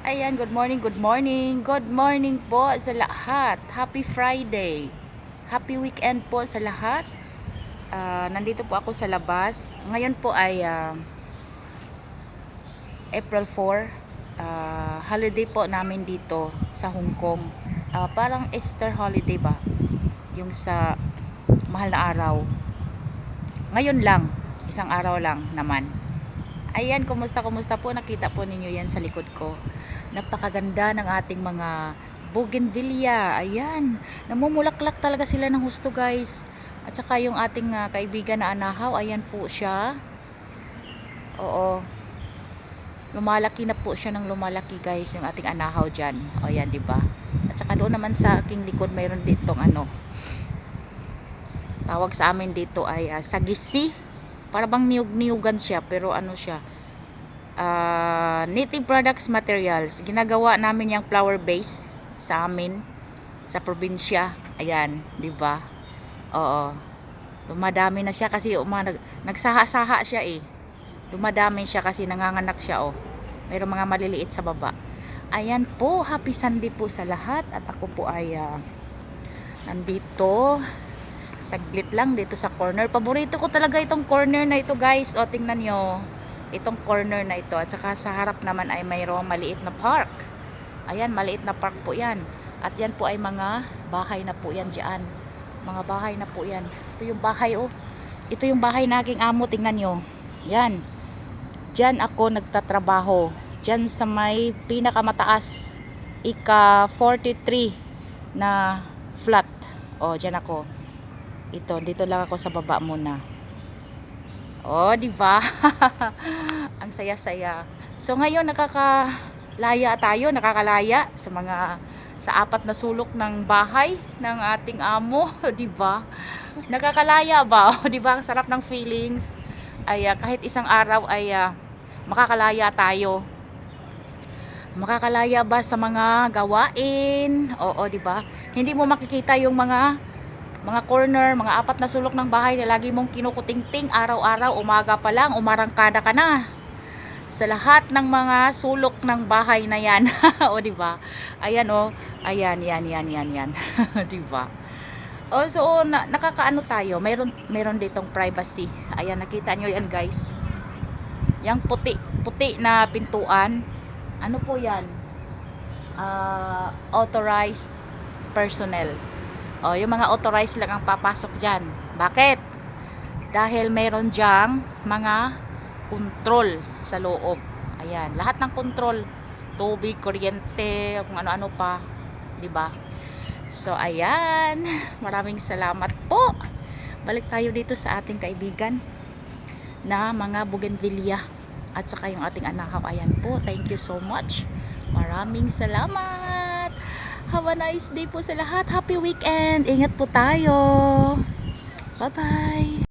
Ayan, good morning, good morning. Good morning po sa lahat. Happy Friday. Happy weekend po sa lahat. Nandito po ako sa labas. Ngayon po ay April 4. Holiday po namin dito sa Hong Kong. Parang Easter holiday ba? Yung sa mahal na araw. Ngayon lang, isang araw lang naman. Ayan, kumusta po? Nakita po ninyo yan sa likod ko. Napakaganda ng ating mga bougainvillea. Ayan, namumulaklak talaga sila ng husto, guys. At saka yung ating kaibigan na anahaw, ayan po siya. Oo. Lumalaki na po siya ng lumalaki, guys, yung ating anahaw dyan. O yan, di ba? At saka doon naman sa aking likod, mayroon ditong tawag sa amin dito ay sagisi. Para bang niyug-niyugan siya, pero ano siya, native products materials. Ginagawa namin yung flower base sa amin sa probinsya. Ayan, 'di ba? Oo. Dumadami na siya kasi nagsaha-saha siya eh. Dumadami siya kasi nanganganak siya oh. Mayroong mga maliliit sa baba. Ayan po, happy Sunday po sa lahat at ako po ay nandito saglit lang dito sa corner. Paborito ko talaga itong corner na ito, guys. O, tingnan nyo. Itong corner na ito. At saka sa harap naman ay mayroong maliit na park. Ayan, maliit na park po yan. At yan po ay mga bahay na po yan dyan. Mga bahay na po yan. Ito yung bahay, oh. Ito yung bahay na aking amo. Tingnan nyo. Yan. Dyan ako nagtatrabaho. Dyan sa may pinakamataas. Ika 43 na flat. O, dyan ako. Dito lang ako sa baba muna. Oh, di ba? Ang saya-saya. So ngayon nakakalaya sa apat na sulok ng bahay ng ating amo, di ba? Nakakalaya ba? Oh, di ba? Ang sarap ng feelings. Ay kahit isang araw ay makakalaya tayo. Makakalaya ba sa mga gawain? Oo, di ba? Hindi mo makikita yung mga corner, mga apat na sulok ng bahay na lagi mong kinukutingting araw-araw, umaga pa lang, umarangkada ka na sa lahat ng mga sulok ng bahay na yan. O, di ba? Ayan, o. Ayan, yan. Di ba? O, so, nakakaano tayo. Meron ditong privacy. Ayan, nakita nyo yan, guys. Yang puti na pintuan. Ano po yan? Authorized personnel. O, yung mga authorized lang ang papasok dyan. Bakit? Dahil meron dyang mga control sa loob. Ayan, lahat ng control. Tubig, kuryente, kung ano-ano pa. 'Di ba? So, ayan. Maraming salamat po. Balik tayo dito sa ating kaibigan na mga bougainvillea. At saka yung ating anahaw. Ayan po. Thank you so much. Maraming salamat. Have a nice day po sa lahat. Happy weekend. Ingat po tayo. Bye-bye.